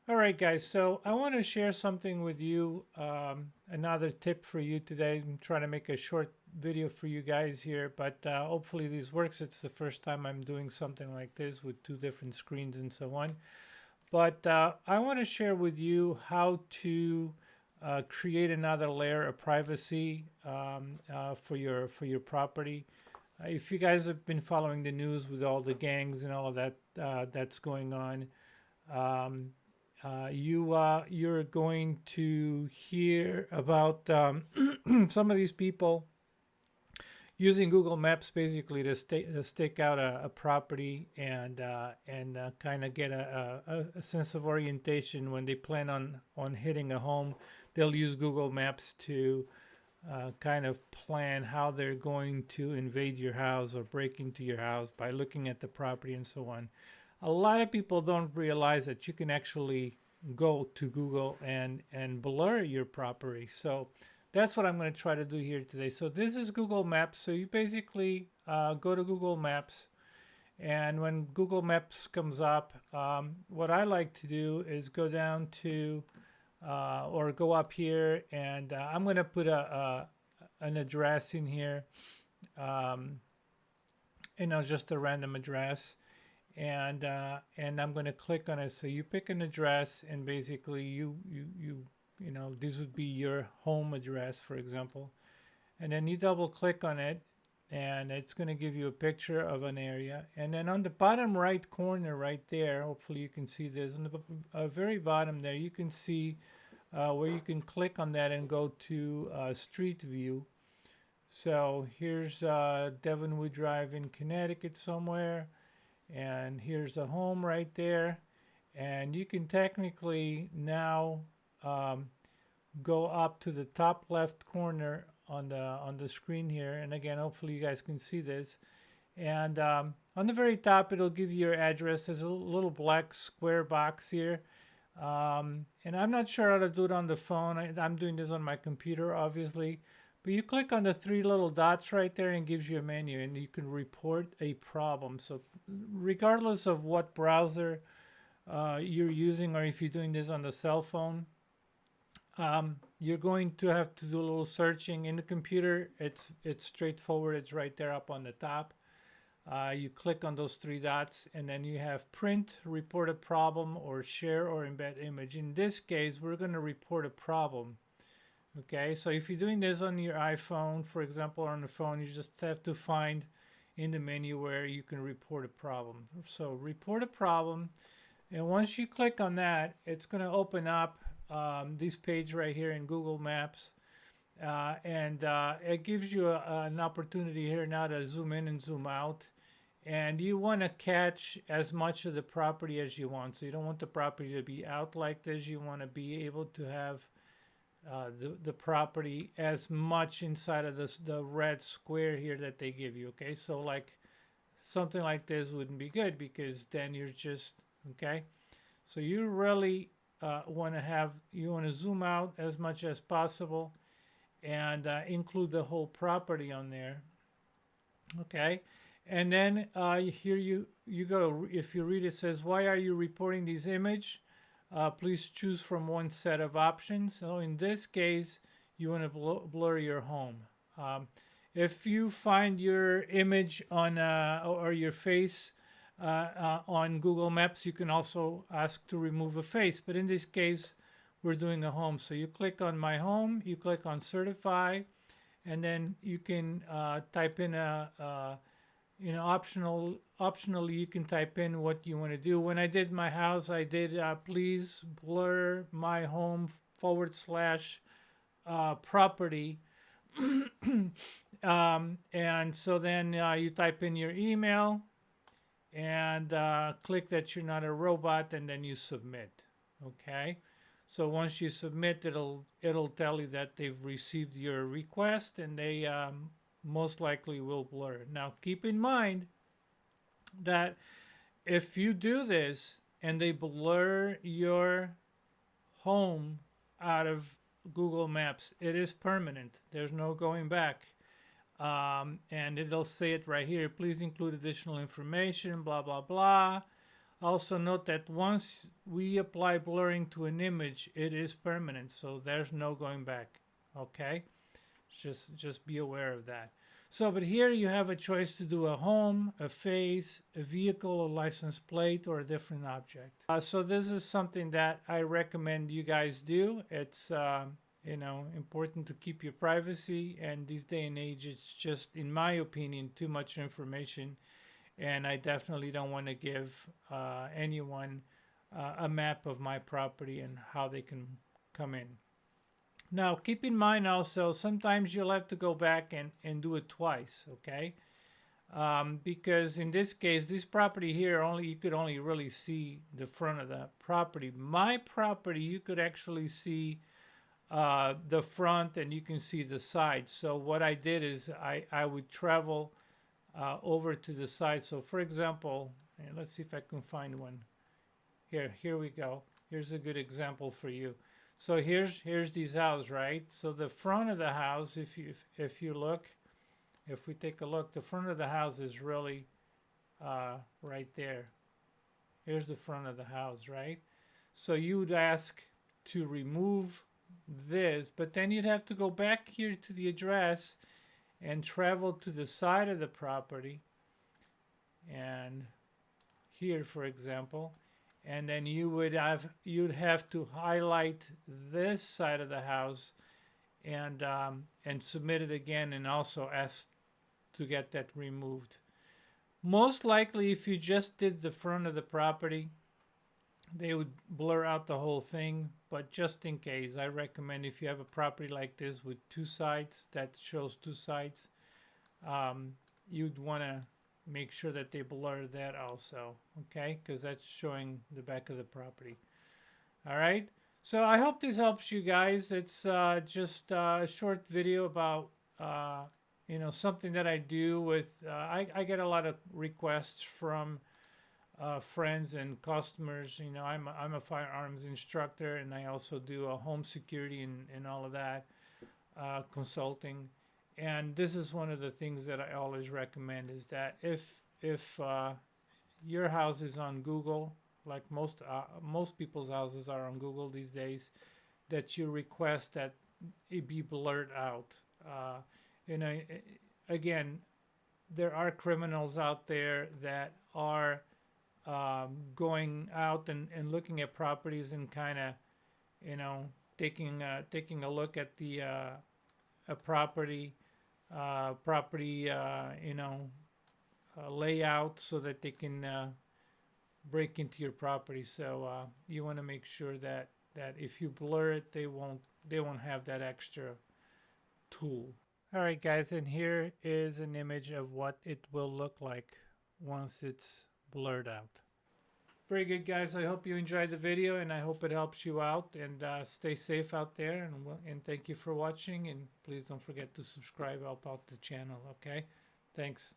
All right, guys. So I want to share something with you. Another tip for you today. I'm trying to make a short video for you guys here, but hopefully this works. It's the first time I'm doing something like this with two different screens and so on. But I want to share with you how to create another layer of privacy for your property. If you guys have been following the news with all the gangs and all of that that's going on, um, you're going to hear about some of these people using Google Maps basically to stake out a property and kind of get a sense of orientation when they plan on hitting a home. They'll use Google Maps to kind of plan how they're going to invade your house or break into your house by looking at the property and so on. A lot of people don't realize that you can actually go to Google and blur your property. So that's what I'm going to try to do here today. So this is Google Maps. So you basically go to Google Maps, and when Google Maps comes up, what I like to do is go down to or go up here, and I'm going to put an address in here, um, just a random address, and I'm going to click on it. So you pick an address, and basically this would be your home address, for example, and then you double click on it, and it's going to give you a picture of an area. And then on the bottom right corner, right there, hopefully you can see this on the very bottom there, you can see where you can click on that and go to Street View. So here's Devonwood Drive in Connecticut somewhere, and here's the home right there. And you can technically now um, go up to the top left corner on the screen here. And again, hopefully you guys can see this. And on the very top, it'll give you your address. There's a little black square box here. And I'm not sure how to do it on the phone. I'm doing this on my computer, obviously. But you click on the three little dots right there and it gives you a menu, and you can report a problem. So regardless of what browser you're using, or if you're doing this on the cell phone, you're going to have to do a little searching in the computer. It's straightforward. It's right there up on the top. You click on those three dots, and then you have print, report a problem, or share or embed image. In this case, we're going to report a problem. Okay, so if you're doing this on your iPhone, for example, or on the phone, you just have to find in the menu where you can report a problem. So report a problem, and once you click on that, it's going to open up this page right here in Google Maps. And it gives you an opportunity here now to zoom in and zoom out. And you want to catch as much of the property as you want. So you don't want the property to be out like this. You want to be able to have the property as much inside of the red square here that they give you. Okay, so like something like this wouldn't be good, because then you're just okay. So you really want to zoom out as much as possible and include the whole property on there. Okay, and then here you go. If you read, it says, why are you reporting this image? Please choose from one set of options. So in this case, you want to blur your home. If you find your image on or your face on Google Maps, you can also ask to remove a face. But in this case, we're doing a home. So you click on my home, you click on certify, and then you can type in optionally you can type in what you want to do. When I did my house, I did please blur my home / property. And so then you type in your email and click that you're not a robot, and then you submit. Okay, so once you submit, it'll tell you that they've received your request, and they most likely will blur. Now keep in mind that if you do this and they blur your home out of Google Maps, it is permanent. There's no going back. And it'll say it right here. Please include additional information, blah, blah, blah. Also note that once we apply blurring to an image, it is permanent, so there's no going back. Okay, just be aware of that. So, but here you have a choice to do a home, a face, a vehicle, a license plate, or a different object. So this is something that I recommend you guys do. It's important to keep your privacy, and this day and age, it's just, in my opinion, too much information, and I definitely don't want to give anyone a map of my property and how they can come in. Now, keep in mind also, sometimes you'll have to go back and do it twice, okay? Because in this case, this property here, you could only really see the front of the property. My property, you could actually see the front and you can see the side. So what I did is I would travel over to the side. So for example, and let's see if I can find one. Here we go. Here's a good example for you. So here's this house, right? So the front of the house, if you look, if we take a look, the front of the house is really right there. Here's the front of the house, right? So you would ask to remove this, but then you'd have to go back here to the address and travel to the side of the property, and here, for example, and then you'd have to highlight this side of the house and submit it again, and also ask to get that removed. Most likely, if you just did the front of the property, they would blur out the whole thing, but just in case, I recommend, if you have a property like this with two sides, that shows two sides, you'd want to make sure that they blur that also, okay? Because that's showing the back of the property. All right, so I hope this helps you guys. It's just a short video about something that I do with I get a lot of requests from friends and customers. I'm a firearms instructor, and I also do a home security and all of that consulting. And this is one of the things that I always recommend, is that if your house is on Google, like most people's houses are on Google these days, that you request that it be blurred out. Again, there are criminals out there that are going out and looking at properties and kind of, taking a look at the a property layout, so that they can break into your property. So you want to make sure that if you blur it, they won't have that extra tool. All right, guys, and here is an image of what it will look like once it's blurred out. Very good, guys. I hope you enjoyed the video, and I hope it helps you out, and stay safe out there, and thank you for watching, and please don't forget to subscribe, help out the channel. Okay, thanks.